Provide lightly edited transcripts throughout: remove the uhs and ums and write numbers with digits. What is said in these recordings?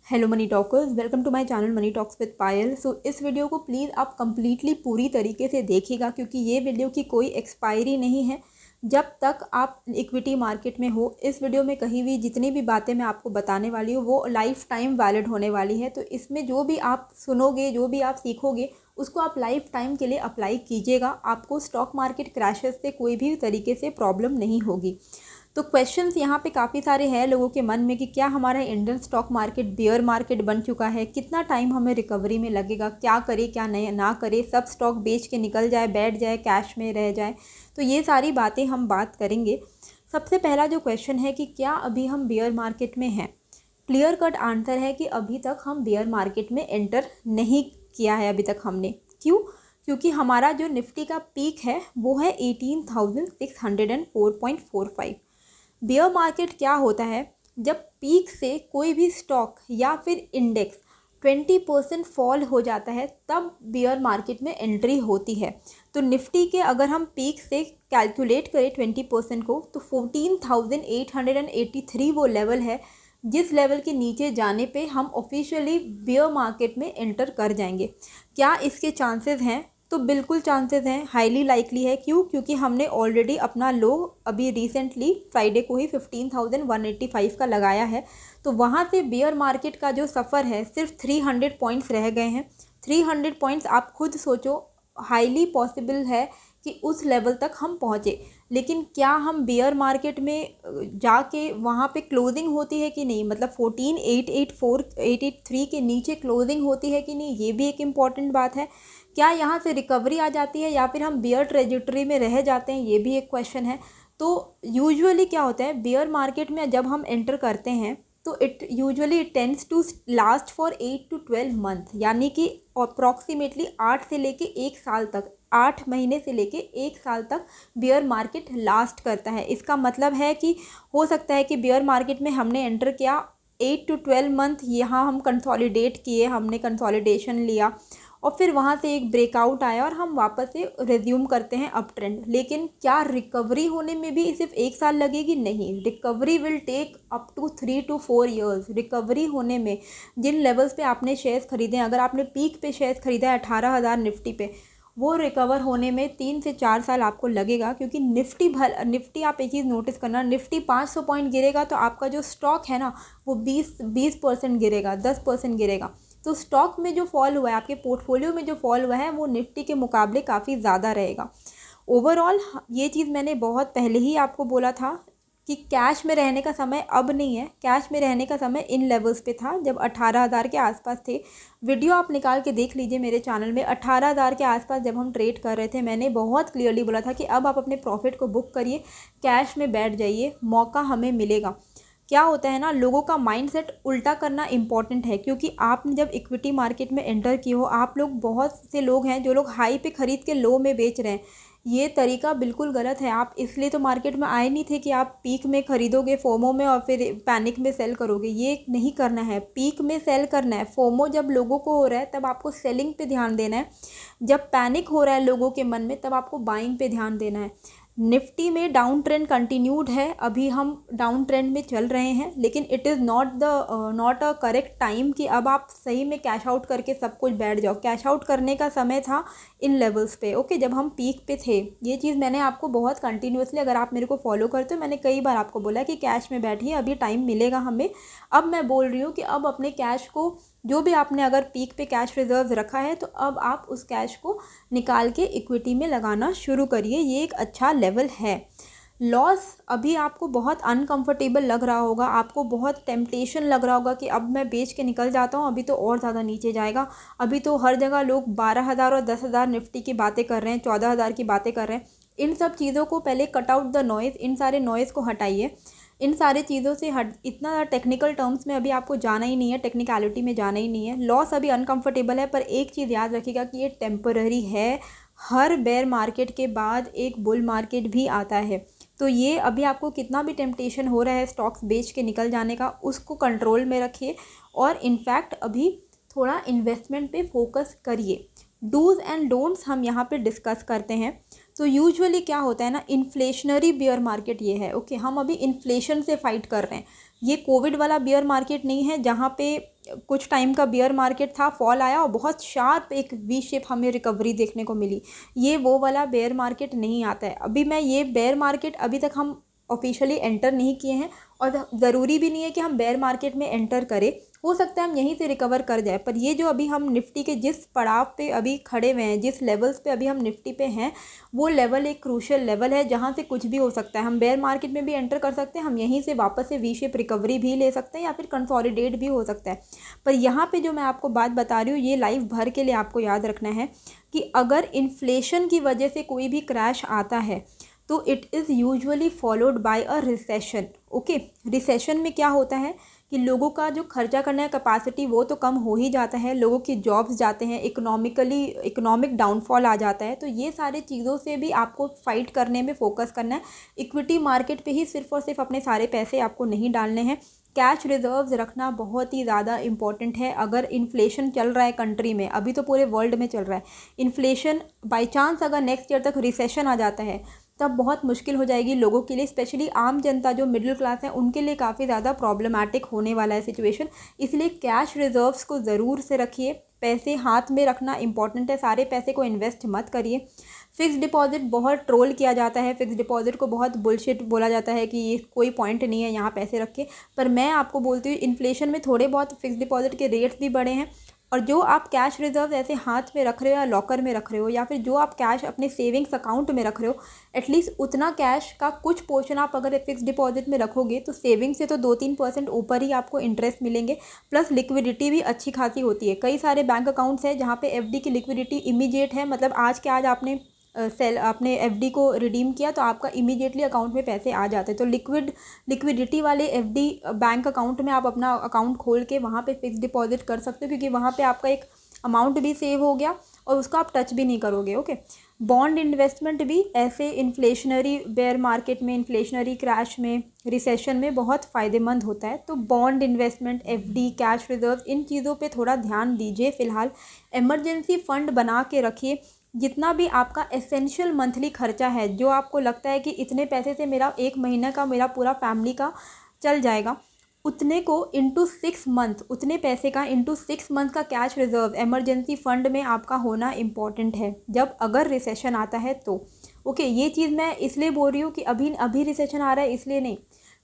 Hello money talkers, welcome to my channel money talks with Payal. So इस video को please आप completely पूरी तरीके से देखिएगा क्योंकि ये वीडियो की कोई एक्सपायरी नहीं है जब तक आप इक्विटी मार्केट में हो। इस वीडियो में कही हुई जितनी भी बातें मैं आपको बताने वाली हूँ वो लाइफ टाइम वैलिड होने वाली है। तो इसमें जो भी आप सुनोगे, जो भी आप सीखोगे, उसको आप लाइफ टाइम के लिए अप्लाई कीजिएगा। आपको स्टॉक मार्केट क्रैशेस से कोई भी तरीके से प्रॉब्लम नहीं होगी। तो क्वेश्चंस यहाँ पे काफ़ी सारे हैं लोगों के मन में कि क्या हमारा Indian stock market beer market बन चुका है, कितना टाइम हमें रिकवरी में लगेगा, क्या करे क्या नहीं ना करे, सब स्टॉक बेच के निकल जाए, बैठ जाए, कैश में रह जाए। तो ये सारी बातें हम बात करेंगे। सबसे पहला जो क्वेश्चन है कि क्या अभी हम बियर मार्केट में हैं। क्लियर कट आंसर है कि अभी तक हम बियर मार्केट में एंटर नहीं किया है अभी तक हमने। क्यों? क्योंकि हमारा जो निफ्टी का पीक है वो है 18,604.45। बियर मार्केट क्या होता है? जब पीक से कोई भी स्टॉक या फिर इंडेक्स 20% फॉल हो जाता है तब बियर मार्केट में एंट्री होती है। तो निफ्टी के अगर हम पीक से कैलकुलेट करें 20% को तो 14,883 वो लेवल है जिस लेवल के नीचे जाने पे हम ऑफिशियली बियर मार्केट में एंटर कर जाएंगे। क्या इसके चांसेस हैं? तो बिल्कुल चांसेस हैं, हाईली लाइकली है। क्यों? क्योंकि हमने ऑलरेडी अपना लो अभी रिसेंटली फ्राइडे को ही 15,185 का लगाया है। तो वहाँ से बियर मार्केट का जो सफ़र है सिर्फ 300 पॉइंट्स रह गए हैं। 300 पॉइंट्स आप खुद सोचो, हाईली पॉसिबल है कि उस लेवल तक हम पहुँचे। लेकिन क्या हम बियर मार्केट में जाके वहाँ पे क्लोजिंग होती है कि नहीं, मतलब 14,884,883 के नीचे क्लोजिंग होती है कि नहीं, ये भी एक इम्पॉर्टेंट बात है। क्या यहाँ से रिकवरी आ जाती है या फिर हम बियर ट्रेजेक्टरी में रह जाते हैं, ये भी एक क्वेश्चन है। तो यूजुअली क्या होता है बियर मार्केट में जब हम एंटर करते हैं तो it usually tends to last for 8 to 12 month, यानी कि अप्रॉक्सीमेटली 8 से लेके 1 साल तक, 8 महीने से लेके 1 साल तक बियर मार्केट लास्ट करता है। इसका मतलब है कि हो सकता है कि बियर मार्केट में हमने एंटर किया 8 to 12 मंथ, यहाँ हम कंसोलिडेट किए, हमने कंसोलिडेशन लिया और फिर वहाँ से एक ब्रेकआउट आया और हम वापस से रिज्यूम करते हैं अप ट्रेंड। लेकिन क्या रिकवरी होने में भी सिर्फ 1 साल लगेगी? नहीं, recovery will take up to 3 to 4 years. Recovery होने में जिन लेवल्स पे आपने शेयर्स खरीदे हैं, अगर आपने पीक पे शेयर्स खरीदा है 18,000 निफ्टी पे, वो रिकवर होने में 3 से 4 साल आपको लगेगा। क्योंकि निफ्टी आप एक चीज़ नोटिस करना, निफ्टी 500 पॉइंट गिरेगा तो आपका जो स्टॉक है ना वो 20% गिरेगा, 10% गिरेगा। तो स्टॉक में जो फॉल हुआ है, आपके पोर्टफोलियो में जो फॉल हुआ है वो निफ्टी के मुकाबले काफ़ी ज़्यादा रहेगा। ओवरऑल ये चीज़ मैंने बहुत पहले ही आपको बोला था कि कैश में रहने का समय अब नहीं है। कैश में रहने का समय इन लेवल्स पे था जब 18,000 के आसपास थे। वीडियो आप निकाल के देख लीजिए मेरे चैनल में, 18,000 के आसपास जब हम ट्रेड कर रहे थे मैंने बहुत क्लियरली बोला था कि अब आप अपने प्रॉफिट को बुक करिए, कैश में बैठ जाइए, मौका हमें मिलेगा। क्या होता है ना, लोगों का माइंडसेट उल्टा करना इम्पॉर्टेंट है। क्योंकि आपने जब इक्विटी मार्केट में एंटर किए हो, आप लोग, बहुत से लोग हैं जो लोग हाई पे ख़रीद के लो में बेच रहे हैं। ये तरीका बिल्कुल गलत है। आप इसलिए तो मार्केट में आए नहीं थे कि आप पीक में ख़रीदोगे फोमो में और फिर पैनिक में सेल करोगे, ये नहीं करना है। पीक में सेल करना है। फोमो जब लोगों को हो रहा है तब आपको सेलिंग पे ध्यान देना है, जब पैनिक हो रहा है लोगों के मन में तब आपको बाइंग पे ध्यान देना है। निफ्टी में डाउन ट्रेंड कंटिन्यूड है, अभी हम डाउन ट्रेंड में चल रहे हैं, लेकिन it is not a correct time कि अब आप सही में कैश आउट करके सब कुछ बैठ जाओ। कैश आउट करने का समय था इन लेवल्स पे, ओके, जब हम पीक पे थे। ये चीज़ मैंने आपको बहुत कंटिन्यूसली, अगर आप मेरे को फॉलो करते हो, मैंने कई बार आपको बोला कि कैश में बैठिए, अभी टाइम मिलेगा हमें। अब मैं बोल रही हूँ कि अब अपने कैश को, जो भी आपने अगर पीक पे कैश रिजर्व रखा है तो अब आप उस कैश को निकाल के इक्विटी में लगाना शुरू करिए। ये एक अच्छा लेवल है। लॉस अभी आपको बहुत अनकंफर्टेबल लग रहा होगा, आपको बहुत टेम्पटेशन लग रहा होगा कि अब मैं बेच के निकल जाता हूँ, अभी तो और ज़्यादा नीचे जाएगा। अभी तो हर जगह लोग 12,000 और 10,000 निफ्टी की बातें कर रहे हैं, 14,000 की बातें कर रहे हैं। इन सब चीज़ों को पहले कट आउट द नॉइज़, इन सारे नॉइज़ को हटाइए। इन सारी चीज़ों से इतना टेक्निकल टर्म्स में अभी आपको जाना ही नहीं है, टेक्निकलिटी में जाना ही नहीं है। लॉस अभी अनकंफर्टेबल है, पर एक चीज़ याद रखिएगा कि ये टेम्पररी है। हर बेयर मार्केट के बाद एक बुल मार्केट भी आता है। तो ये अभी आपको कितना भी टेम्पटेशन हो रहा है स्टॉक्स बेच के निकल जाने का, उसको कंट्रोल में रखिए और इनफैक्ट अभी थोड़ा इन्वेस्टमेंट पे फोकस करिए। डूज़ एंड डोंट्स हम यहाँ पे डिस्कस करते हैं। तो यूजुअली क्या होता है ना, इन्फ्लेशनरी बियर मार्केट ये है, ओके, हम अभी इन्फ्लेशन से फाइट कर रहे हैं। ये कोविड वाला बियर मार्केट नहीं है जहाँ पे कुछ टाइम का बियर मार्केट था, फॉल आया और बहुत शार्प एक वी शेप हमें रिकवरी देखने को मिली। ये वो वाला बेयर मार्केट नहीं आता है। अभी मैं ये बेयर मार्केट अभी तक हम ऑफिशियली एंटर नहीं किए हैं और ज़रूरी भी नहीं है कि हम बेयर मार्केट में एंटर करें, हो सकता है हम यहीं से रिकवर कर जाए। पर ये जो अभी हम निफ्टी के जिस पड़ाव पे अभी खड़े हुए हैं, जिस लेवल्स पे अभी हम निफ्टी पे हैं, वो लेवल एक क्रूशियल लेवल है जहाँ से कुछ भी हो सकता है। हम बेयर मार्केट में भी एंटर कर सकते हैं, हम यहीं से वापस से वी शेप रिकवरी भी ले सकते हैं या फिर कंसोलिडेट भी हो सकता है। पर यहाँ पे जो मैं आपको बात बता रही हूँ, ये लाइफ भर के लिए आपको याद रखना है कि अगर इन्फ्लेशन की वजह से कोई भी क्रैश आता है तो it is usually followed by a recession. Okay, recession में क्या होता है कि लोगों का जो खर्चा करने का कैपेसिटी वो तो कम हो ही जाता है, लोगों की जॉब्स जाते हैं, इकोनॉमिक डाउनफॉल आ जाता है। तो ये सारी चीज़ों से भी आपको फाइट करने में फोकस करना है। इक्विटी मार्केट पे ही सिर्फ और सिर्फ अपने सारे पैसे आपको नहीं डालने हैं। कैश रिजर्व्स रखना बहुत ही ज़्यादा इंपॉर्टेंट है। अगर इन्फ्लेशन चल रहा है कंट्री में, अभी तो पूरे वर्ल्ड में चल रहा है इन्फ्लेशन, बाई चांस अगर नेक्स्ट ईयर तक रिसेशन आ जाता है तब बहुत मुश्किल हो जाएगी लोगों के लिए, स्पेशली आम जनता जो मिडिल क्लास है उनके लिए काफ़ी ज़्यादा प्रॉब्लमैटिक होने वाला है सिचुएशन। इसलिए कैश रिजर्व्स को ज़रूर से रखिए, पैसे हाथ में रखना इंपॉर्टेंट है, सारे पैसे को इन्वेस्ट मत करिए। फ़िक्स डिपॉजिट बहुत ट्रोल किया जाता है, फ़िक्स डिपॉजिट को बहुत बुलशिट बोला जाता है कि ये कोई पॉइंट नहीं है यहाँ पैसे रखे। पर मैं आपको बोलती हूँ इन्फ्लेशन में थोड़े बहुत फ़िक्स डिपॉजिट के रेट्स भी बढ़े हैं, और जो आप कैश रिजर्व ऐसे हाथ में रख रहे हो या लॉकर में रख रहे हो या फिर जो आप कैश अपने सेविंग्स अकाउंट में रख रहे हो, एटलीस्ट उतना कैश का कुछ पोर्शन आप अगर फिक्स डिपॉजिट में रखोगे तो सेविंग से तो 2-3% ऊपर ही आपको इंटरेस्ट मिलेंगे। प्लस लिक्विडिटी भी अच्छी खासी होती है। कई सारे बैंक अकाउंट्स हैं जहाँ पे एफडी की लिक्विडिटी इमीडिएट है, मतलब आज के आज आपने आपने एफडी को रिडीम किया तो आपका इमीडिएटली अकाउंट में पैसे आ जाते हैं। तो लिक्विडिटी वाले एफडी बैंक अकाउंट में आप अपना अकाउंट खोल के वहाँ पे फिक्स डिपॉजिट कर सकते हो, क्योंकि वहाँ पे आपका एक अमाउंट भी सेव हो गया और उसको आप टच भी नहीं करोगे। ओके, बॉन्ड इन्वेस्टमेंट भी ऐसे इन्फ्लेशनरी बेयर मार्केट में, इन्फ्लेशनरी क्रैश में, रिसेशन में बहुत फ़ायदेमंद होता है। तो bond investment, FD, cash reserve, इन चीज़ों पे थोड़ा ध्यान दीजिए। फ़िलहाल इमरजेंसी फ़ंड बना के रखिए। जितना भी आपका एसेंशियल मंथली खर्चा है, जो आपको लगता है कि इतने पैसे से मेरा एक महीने का, मेरा पूरा फैमिली का चल जाएगा, उतने को इंटू 6 मंथ, उतने पैसे का इंटू 6 मंथ का कैश रिजर्व इमरजेंसी फ़ंड में आपका होना इम्पॉर्टेंट है जब अगर रिसेशन आता है तो। ओके, ये चीज़ मैं इसलिए बोल रही हूँ कि अभी रिसेशन आ रहा है इसलिए नहीं,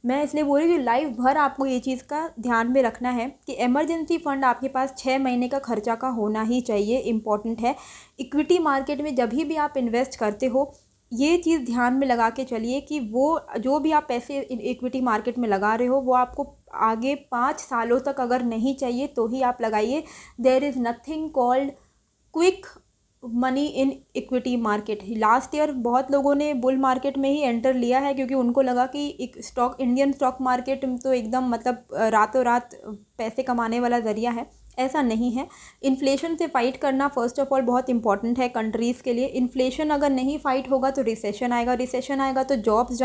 मैं इसलिए बोल रही हूँ कि लाइफ भर आपको ये चीज़ का ध्यान में रखना है कि इमरजेंसी फ़ंड आपके पास 6 महीने का खर्चा का होना ही चाहिए, इम्पॉर्टेंट है। इक्विटी मार्केट में जब भी आप इन्वेस्ट करते हो, ये चीज़ ध्यान में लगा के चलिए कि वो जो भी आप पैसे इक्विटी मार्केट में लगा रहे हो वो आपको आगे 5 सालों तक अगर नहीं चाहिए तो ही आप लगाइए। There is nothing called quick money in equity market. Last year बहुत लोगों ने बुल मार्केट में ही एंटर लिया है क्योंकि उनको लगा कि इंडियन स्टॉक मार्केट तो एकदम मतलब रातों रात पैसे कमाने वाला ज़रिया है। ऐसा नहीं है। इन्फ्लेशन से फ़ाइट करना फर्स्ट ऑफ ऑल बहुत इंपॉर्टेंट है कंट्रीज़ के लिए। इन्फ्लेशन अगर नहीं फ़ाइट होगा तो रिसेशन आएगा तो जॉब्स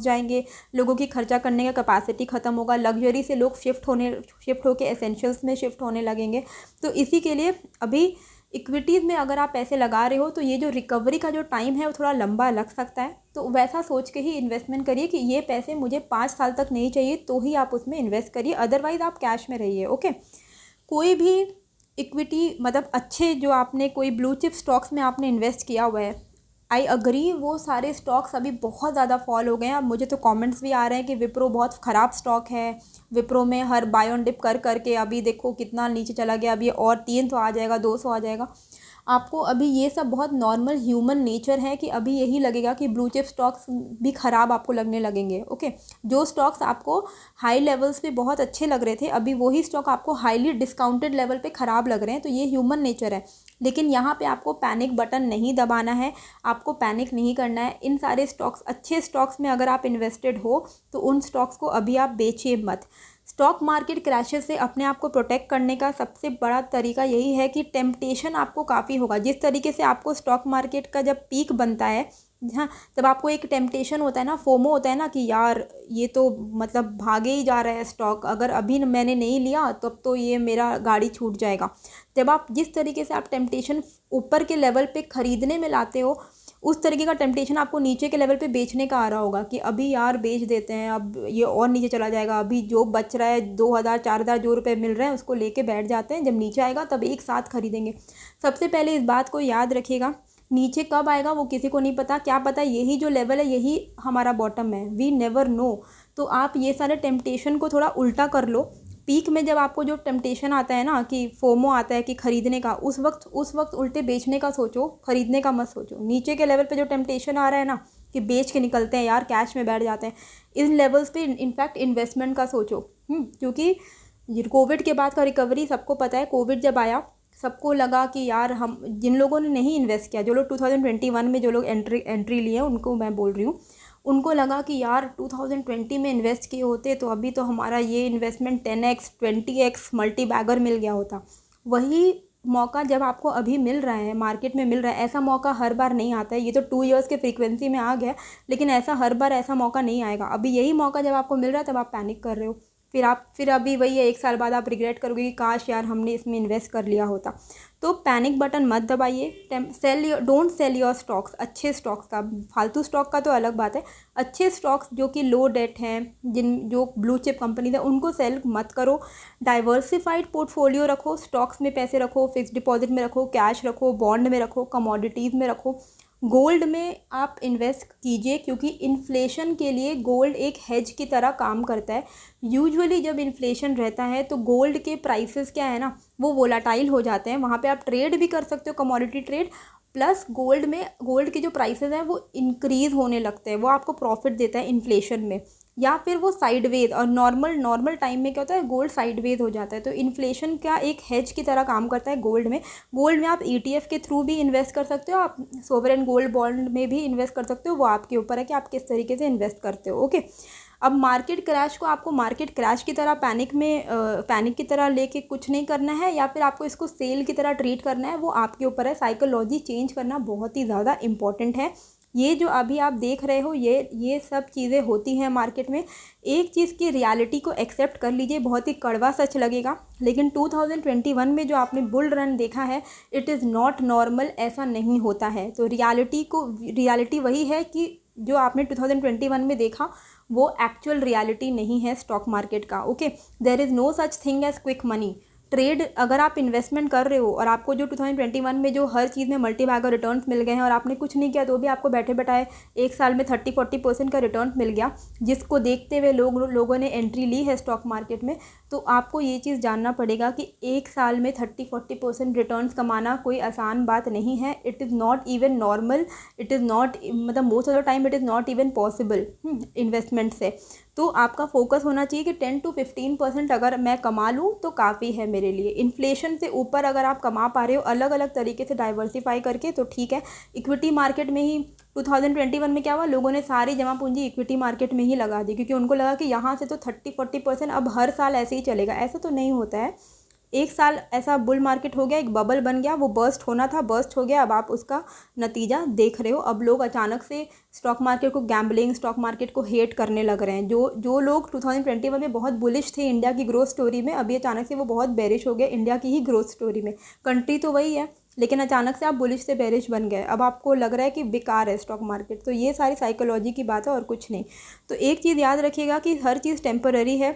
जाएंगे, लोगों की खर्चा करने का कैपेसिटी ख़त्म होगा, लग्जरी से लोग शिफ्ट होके एसेंशियल्स में शिफ्ट होने लगेंगे। तो इसी के लिए अभी इक्विटीज़ में अगर आप पैसे लगा रहे हो तो ये जो रिकवरी का जो टाइम है वो थोड़ा लंबा लग सकता है। तो वैसा सोच के ही इन्वेस्टमेंट करिए कि ये पैसे मुझे 5 साल तक नहीं चाहिए तो ही आप उसमें इन्वेस्ट करिए, अदरवाइज़ आप कैश में रहिए। ओके, कोई भी इक्विटी मतलब अच्छे जो आपने कोई ब्लू चिप स्टॉक्स में आपने इन्वेस्ट किया हुआ है, आई अग्री वो सारे स्टॉक्स अभी बहुत ज़्यादा फॉल हो गए हैं। अब मुझे तो कमेंट्स भी आ रहे हैं कि विप्रो बहुत ख़राब स्टॉक है, विप्रो में हर बाय ऑन डिप कर करके अभी देखो कितना नीचे चला गया, अभी और 300 आ जाएगा, 200 आ जाएगा। आपको अभी ये सब बहुत नॉर्मल ह्यूमन नेचर है कि अभी यही लगेगा कि ब्लू चिप स्टॉक्स भी ख़राब आपको लगने लगेंगे। ओके, जो स्टॉक्स आपको हाई लेवल्स पे बहुत अच्छे लग रहे थे, अभी वही स्टॉक आपको हाईली डिस्काउंटेड लेवल पे ख़राब लग रहे हैं। तो ये ह्यूमन नेचर है, लेकिन यहाँ पे आपको पैनिक बटन नहीं दबाना है, आपको पैनिक नहीं करना है। इन सारे स्टॉक्स, अच्छे स्टॉक्स में अगर आप इन्वेस्टेड हो तो उन स्टॉक्स को अभी आप बेचिए मत। स्टॉक मार्केट क्रैशेस से अपने आप को प्रोटेक्ट करने का सबसे बड़ा तरीका यही है कि टेम्पटेशन आपको काफ़ी होगा। जिस तरीके से आपको स्टॉक मार्केट का जब पीक बनता है, हाँ, तब आपको एक टेम्पटेशन होता है ना, फोमो होता है ना कि यार ये तो मतलब भागे ही जा रहा है स्टॉक, अगर अभी मैंने नहीं लिया तब तो ये मेरा गाड़ी छूट जाएगा। जब आप जिस तरीके से आप टेम्पटेशन ऊपर के लेवल पे ख़रीदने में लाते हो, उस तरीके का टेम्पटेशन आपको नीचे के लेवल पे बेचने का आ रहा होगा कि अभी यार बेच देते हैं, अब ये और नीचे चला जाएगा, अभी जो बच रहा है 2,000 4,000 जो रुपये मिल रहे हैं उसको लेके बैठ जाते हैं, जब नीचे आएगा तब एक साथ खरीदेंगे। सबसे पहले इस बात को याद रखिएगा, नीचे कब आएगा वो किसी को नहीं पता, क्या पता यही जो लेवल है यही हमारा बॉटम है, वी नेवर नो। तो आप ये सारे टेम्पटेशन को थोड़ा उल्टा कर लो। पीक में जब आपको जो टेम्पटेशन आता है ना कि फोमो आता है कि खरीदने का, उस वक्त उल्टे बेचने का सोचो, खरीदने का मत सोचो। नीचे के लेवल पे जो टेम्पटेशन आ रहा है ना कि बेच के निकलते हैं यार, कैश में बैठ जाते हैं, इन लेवल्स पे इनफैक्ट इन्वेस्टमेंट का सोचो। क्योंकि कोविड के बाद का रिकवरी सबको पता है, कोविड जब आया सबको लगा कि यार हम, जिन लोगों ने नहीं इन्वेस्ट किया, जो लोग 2021 में जो लोग एंट्री लिए उनको मैं बोल रही हूँ, उनको लगा कि यार 2020 में इन्वेस्ट किए होते तो अभी तो हमारा ये investment 10x 20x multi bagger मिल गया होता। वही मौका जब आपको अभी मिल रहा है, मार्केट में मिल रहा है, ऐसा मौका हर बार नहीं आता है। ये तो 2 इयर्स के फ्रीक्वेंसी में आ गया, लेकिन ऐसा हर बार ऐसा मौका नहीं आएगा। अभी यही मौका जब आपको मिल रहा है तब आप पैनिक कर रहे हो, फिर अभी वही है, 1 साल बाद आप रिग्रेट करोगे कि काश यार हमने इसमें इन्वेस्ट कर लिया होता। तो पैनिक बटन मत दबाइए। डोंट सेल योर स्टॉक्स, अच्छे स्टॉक्स का, फालतू स्टॉक का तो अलग बात है, अच्छे स्टॉक्स जो कि लो डेट हैं, जो ब्लू चिप कंपनीज है, उनको सेल मत करो। डाइवर्सिफाइड पोर्टफोलियो रखो, स्टॉक्स में पैसे रखो, फिक्स डिपॉजिट में रखो, कैश रखो, बॉन्ड में रखो, कमोडिटीज़ में रखो, गोल्ड में आप इन्वेस्ट कीजिए, क्योंकि इन्फ्लेशन के लिए गोल्ड एक हेज की तरह काम करता है। यूजुअली जब इन्फ्लेशन रहता है तो गोल्ड के प्राइसेस क्या है ना, वो वोलाटाइल हो जाते हैं। वहाँ पे आप ट्रेड भी कर सकते हो, कमोडिटी ट्रेड, प्लस गोल्ड के जो प्राइसेस हैं वो इंक्रीज़ होने लगते हैं, वो आपको प्रॉफिट देता है इन्फ्लेशन में। या फिर वो साइडवेज, और नॉर्मल टाइम में क्या होता है, गोल्ड साइडवेज हो जाता है। तो इन्फ्लेशन का एक हेज की तरह काम करता है गोल्ड में आप ETF के थ्रू भी इन्वेस्ट कर सकते हो, आप सोवरेन गोल्ड बॉन्ड में भी इन्वेस्ट कर सकते हो, वो आपके ऊपर है कि आप किस तरीके से इन्वेस्ट करते हो। ओके, अब मार्केट क्रैश को आपको मार्केट क्रैश की तरह पैनिक की तरह लेके कुछ नहीं करना है, या फिर आपको इसको सेल की तरह ट्रीट करना है, वो आपके ऊपर है। साइकोलॉजी चेंज करना बहुत ही ज़्यादा इंपॉर्टेंट है। ये जो अभी आप देख रहे हो, ये सब चीज़ें होती हैं मार्केट में। एक चीज़ की रियलिटी को एक्सेप्ट कर लीजिए, बहुत ही कड़वा सच लगेगा, लेकिन 2021 में जो आपने बुल रन देखा है, इट इज़ नॉट नॉर्मल, ऐसा नहीं होता है। तो रियलिटी वही है कि जो आपने 2021 में देखा वो एक्चुअल रियलिटी नहीं है स्टॉक मार्केट का। Okay, there is no such thing as quick money. Trade, अगर आप इन्वेस्टमेंट कर रहे हो और आपको जो 2021 में जो हर चीज़ में मल्टी बैगर रिटर्न्स मिल गए हैं, और आपने कुछ नहीं किया तो भी आपको बैठे बैठाए 1 साल में 30-40% का रिटर्न मिल गया, जिसको देखते हुए लोगों ने एंट्री ली है स्टॉक मार्केट में, तो आपको ये चीज़ जानना पड़ेगा कि 1 साल में 30-40% रिटर्न्स कमाना कोई आसान बात नहीं है। It is not even normal, it is not, मतलब most of the time it is not even possible investment से। तो आपका फोकस होना चाहिए कि 10 to 15% अगर मैं कमा लूँ तो काफ़ी है मेरे लिए। इन्फ्लेशन से ऊपर अगर आप कमा पा रहे हो अलग अलग तरीके से डाइवर्सिफाई करके, तो ठीक है। इक्विटी मार्केट में ही 2021 में क्या हुआ, लोगों ने सारी जमा पूंजी इक्विटी मार्केट में ही लगा दी, क्योंकि उनको लगा कि यहाँ से तो 30-40% अब हर साल ऐसे ही चलेगा। ऐसा तो नहीं होता है। 1 साल ऐसा बुल मार्केट हो गया, एक बबल बन गया, वो बर्स्ट होना था, बर्स्ट हो गया, अब आप उसका नतीजा देख रहे हो। अब लोग अचानक से स्टॉक मार्केट को गैम्बलिंग, स्टॉक मार्केट को हेट करने लग रहे हैं। जो लोग 2021 में बहुत बुलिश थे इंडिया की ग्रोथ स्टोरी में, अभी अचानक से वो बहुत बेरिश हो गए इंडिया की ही ग्रोथ स्टोरी में। कंट्री तो वही है, लेकिन अचानक से आप बुलिश से बेरिश बन गए, अब आपको लग रहा है कि बेकार है स्टॉक मार्केट। तो ये सारी साइकोलॉजी की बात है और कुछ नहीं। तो एक चीज़ याद रखिएगा कि हर चीज़ टेम्पररी है।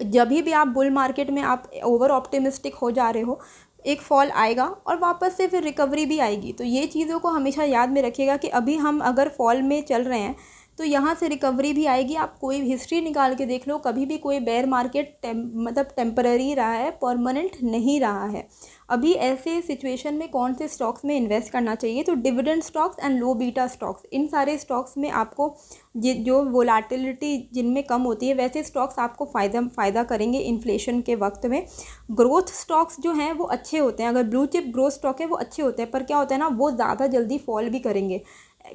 जब भी आप बुल मार्केट में आप ओवर ऑप्टिमिस्टिक हो जा रहे हो, एक फॉल आएगा और वापस से फिर रिकवरी भी आएगी। तो ये चीज़ों को हमेशा याद में रखिएगा कि अभी हम अगर फॉल में चल रहे हैं तो यहाँ से रिकवरी भी आएगी। आप कोई हिस्ट्री निकाल के देख लो, कभी भी कोई बेयर मार्केट मतलब टेम्पररी रहा है, परमानेंट नहीं रहा है। अभी ऐसे सिचुएशन में कौन से स्टॉक्स में इन्वेस्ट करना चाहिए, तो dividend stocks and low beta stocks, इन सारे स्टॉक्स में आपको जो वोलाटिलिटी जिनमें कम होती है, वैसे स्टॉक्स आपको फ़ायदा करेंगे इन्फ्लेशन के वक्त में। ग्रोथ स्टॉक्स जो हैं वो अच्छे होते हैं, अगर ब्लू चिप ग्रोथ स्टॉक है वो अच्छे होते हैं, पर क्या होता है ना, वो ज़्यादा जल्दी फॉल भी करेंगे।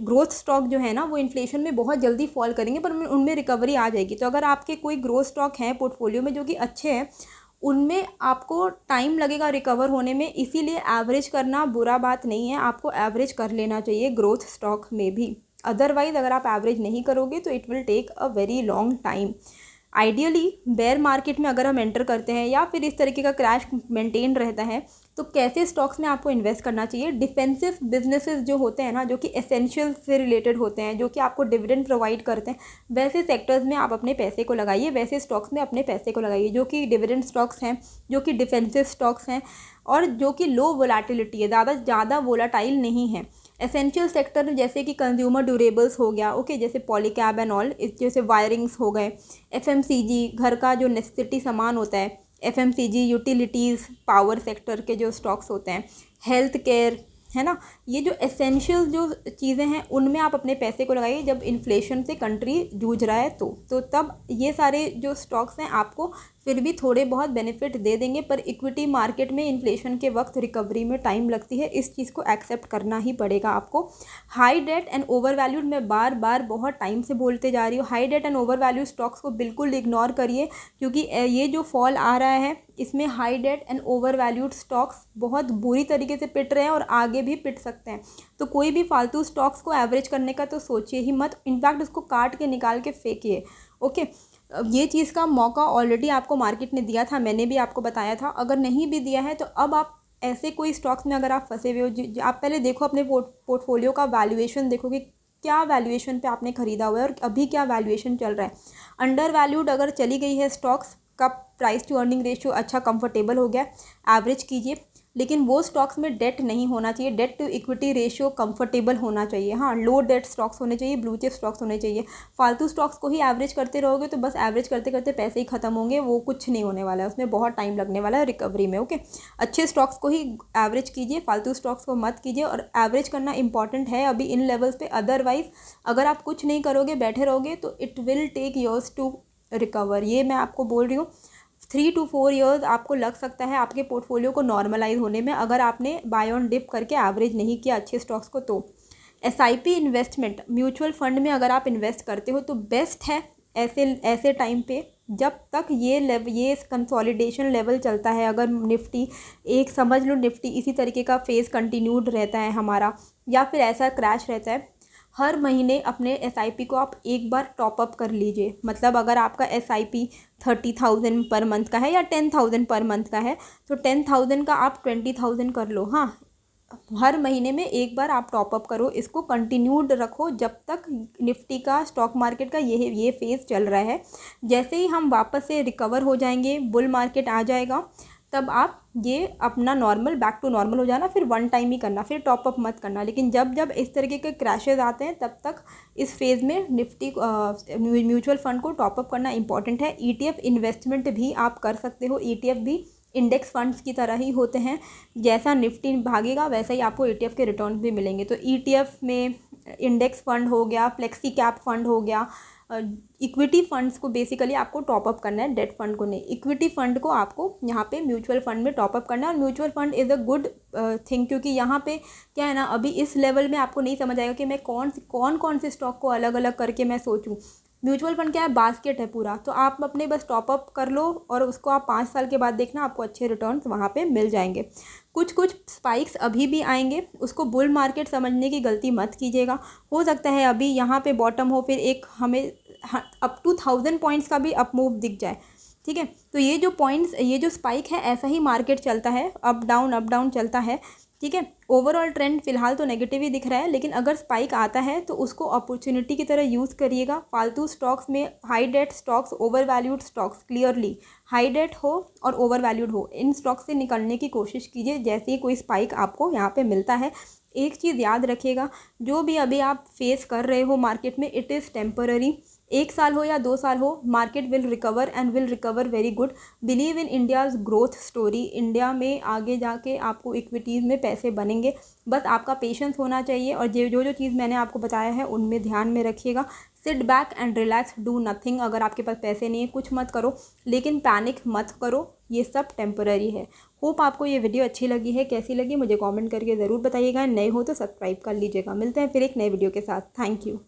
ग्रोथ स्टॉक जो है ना वो इन्फ्लेशन में बहुत जल्दी फॉल करेंगे, पर उनमें रिकवरी आ जाएगी। तो अगर आपके कोई ग्रोथ स्टॉक हैं पोर्टफोलियो में जो कि अच्छे हैं, उनमें आपको टाइम लगेगा रिकवर होने में, इसीलिए एवरेज करना बुरा बात नहीं है, आपको एवरेज कर लेना चाहिए ग्रोथ स्टॉक में भी। अदरवाइज़ अगर आप एवरेज नहीं करोगे तो it will take a very long time. Ideally bear market में अगर हम एंटर करते हैं या फिर इस तरीके का क्रैश मेंटेन रहता है तो कैसे स्टॉक्स में आपको इन्वेस्ट करना चाहिए। डिफेंसिव बिजनेसेस जो होते हैं ना, जो कि एसेंशियल से रिलेटेड होते हैं, जो कि आपको डिविडेंड प्रोवाइड करते हैं, वैसे सेक्टर्स में आप अपने पैसे को लगाइए, वैसे स्टॉक्स में अपने पैसे को लगाइए जो कि डिविडेंड स्टॉक्स हैं, जो कि डिफेंसिव स्टॉक्स हैं और जो कि लो वोलेटिलिटी है, ज़्यादा वोलाटाइल नहीं है। एसेंशियल सेक्टर जैसे कि कंज्यूमर ड्यूरेबल्स हो गया, ओके, जैसे पॉलीकैब एंड ऑल, जैसे वायरिंग्स हो गए, एफएमसीजी घर का जो नेसेसिटी सामान होता है, एफएमसीजी, यूटिलिटीज़, पावर सेक्टर के जो स्टॉक्स होते हैं, हेल्थ केयर, है ना, ये जो एसेंशियल जो चीज़ें हैं उनमें आप अपने पैसे को लगाइए। जब इन्फ्लेशन से कंट्री जूझ रहा है तो तब ये सारे जो स्टॉक्स हैं आपको फिर भी थोड़े बहुत बेनिफिट दे देंगे, पर इक्विटी मार्केट में इन्फ्लेशन के वक्त रिकवरी में टाइम लगती है, इस चीज़ को एक्सेप्ट करना ही पड़ेगा आपको। High debt and overvalued, मैं बार बार बहुत टाइम से बोलते जा रही हूँ, high debt and overvalued stocks को बिल्कुल इग्नोर करिए, क्योंकि ये जो फॉल आ रहा है इसमें high debt and overvalued stocks बहुत बुरी तरीके से पिट रहे हैं और आगे भी पिट सकते हैं। तो कोई भी फालतू स्टॉक्स को एवरेज करने का तो सोचिए ही मत, इनफैक्ट उसको काट के निकाल के फेंकिए। ओके, ये चीज़ का मौका ऑलरेडी आपको मार्केट ने दिया था, मैंने भी आपको बताया था। अगर नहीं भी दिया है तो अब आप ऐसे कोई स्टॉक्स में अगर आप फंसे हुए हो, आप पहले देखो अपने पोर्टफोलियो का वैल्यूएशन देखो कि क्या वैल्यूएशन पे आपने ख़रीदा हुआ है और अभी क्या वैल्यूएशन चल रहा है। अंडर वैल्यूड अगर चली गई है स्टॉक्स का प्राइस टू अर्निंग रेशियो अच्छा कंफर्टेबल हो गया, एवरेज कीजिए, लेकिन वो स्टॉक्स में डेट नहीं होना चाहिए, debt to equity ratio comfortable होना चाहिए। हाँ, लो डेट स्टॉक्स होने चाहिए, ब्लू चिप स्टॉक्स होने चाहिए। फालतू स्टॉक्स को ही एवरेज करते रहोगे तो बस एवरेज करते करते पैसे ही खत्म होंगे, वो कुछ नहीं होने वाला है, उसमें बहुत टाइम लगने वाला है रिकवरी में। ओके, अच्छे स्टॉक्स को ही एवरेज कीजिए, फालतू स्टॉक्स को मत कीजिए, और एवरेज करना इंपॉर्टेंट है अभी इन लेवल्स पे। अदरवाइज अगर आप कुछ नहीं करोगे, बैठे रहोगे, तो it will take years to recover. ये मैं आपको बोल रही हूँ, 3 to 4 ईयर्स आपको लग सकता है आपके पोर्टफोलियो को नॉर्मलाइज होने में, अगर आपने बाय ऑन डिप करके एवरेज नहीं किया अच्छे स्टॉक्स को। तो एसआईपी इन्वेस्टमेंट, म्यूचुअल फंड में अगर आप इन्वेस्ट करते हो तो बेस्ट है ऐसे टाइम पे जब तक ये कंसोलिडेशन लेवल चलता है। अगर निफ्टी, एक समझ लो निफ्टी इसी तरीके का फेस कंटिन्यूड रहता है हमारा, या फिर ऐसा क्रैश रहता है, हर महीने अपने एसआईपी को आप एक बार टॉप अप कर लीजिए। मतलब अगर आपका एसआईपी 30,000 पर मंथ का है या 10,000 पर मंथ का है तो 10,000 का आप 20,000 कर लो। हाँ, हर महीने में एक बार आप टॉप अप करो, इसको कंटिन्यूड रखो जब तक निफ्टी का, स्टॉक मार्केट का ये फेज़ चल रहा है। जैसे ही हम वापस से रिकवर हो जाएंगे, बुल मार्केट आ जाएगा, तब आप ये अपना नॉर्मल, बैक टू नॉर्मल हो जाना, फिर वन टाइम ही करना, फिर टॉप अप मत करना। लेकिन जब जब इस तरीके के क्रैशेस आते हैं तब तक इस फेज़ में निफ्टी म्यूचुअल फंड को टॉप अप करना इंपॉर्टेंट है। ईटीएफ इन्वेस्टमेंट भी आप कर सकते हो, ईटीएफ भी इंडेक्स फंड्स की तरह ही होते हैं, जैसा निफ्टी भागेगा वैसा ही आपको ईटीएफ के रिटर्न भी मिलेंगे। तो ईटीएफ में इंडेक्स फंड हो गया, फ्लेक्सी कैप फंड हो गया, इक्विटी फंड्स को बेसिकली आपको टॉप अप करना है, डेट फंड को नहीं। इक्विटी फंड को आपको यहाँ पे म्यूचुअल फंड में टॉप अप करना है, और mutual fund is a good thing, क्योंकि यहाँ पे क्या है ना, अभी इस लेवल में आपको नहीं समझ आएगा कि मैं कौन से स्टॉक को अलग अलग करके मैं सोचूं। म्यूचुअल फंड क्या है, बास्केट है पूरा, तो आप अपने बस टॉप अप कर लो और उसको आप 5 साल के बाद देखना, आपको अच्छे रिटर्न्स वहाँ पे मिल जाएंगे। कुछ स्पाइक्स अभी भी आएंगे, उसको बुल मार्केट समझने की गलती मत कीजिएगा। हो सकता है अभी यहाँ पे बॉटम हो, फिर एक हमें अप टू 1000 पॉइंट्स का भी अप मूव दिख जाए, ठीक है। तो ये जो पॉइंट्स, ये जो स्पाइक है, ऐसा ही मार्केट चलता है, अप डाउन चलता है, ठीक है। ओवरऑल ट्रेंड फिलहाल तो नेगेटिव ही दिख रहा है, लेकिन अगर स्पाइक आता है तो उसको अपॉर्चुनिटी की तरह यूज़ करिएगा। फालतू स्टॉक्स में high debt stocks, overvalued stocks, clearly high debt हो और ओवर वैल्यूड हो, इन स्टॉक्स से निकलने की कोशिश कीजिए जैसे ही कोई स्पाइक आपको यहाँ पे मिलता है। एक चीज़ याद रखिएगा, जो भी अभी आप फेस कर रहे हो मार्केट में, इट इज़ टेम्पररी। 1 साल हो या 2 साल हो, market will recover and will recover very good. Believe in India's growth story. India में आगे जाके आपको इक्विटीज़ में पैसे बनेंगे, बस आपका पेशेंस होना चाहिए। और जो चीज़ मैंने आपको बताया है उनमें ध्यान में रखिएगा। Sit back and relax, do nothing. अगर आपके पास पैसे नहीं है कुछ मत करो, लेकिन पैनिक मत करो, ये सब टेम्पररी है। होप आपको ये वीडियो अच्छी लगी है, कैसी लगी मुझे कमेंट करके ज़रूर बताइएगा। नए हो तो सब्सक्राइब कर लीजिएगा। मिलते हैं फिर एक नए वीडियो के साथ। Thank you.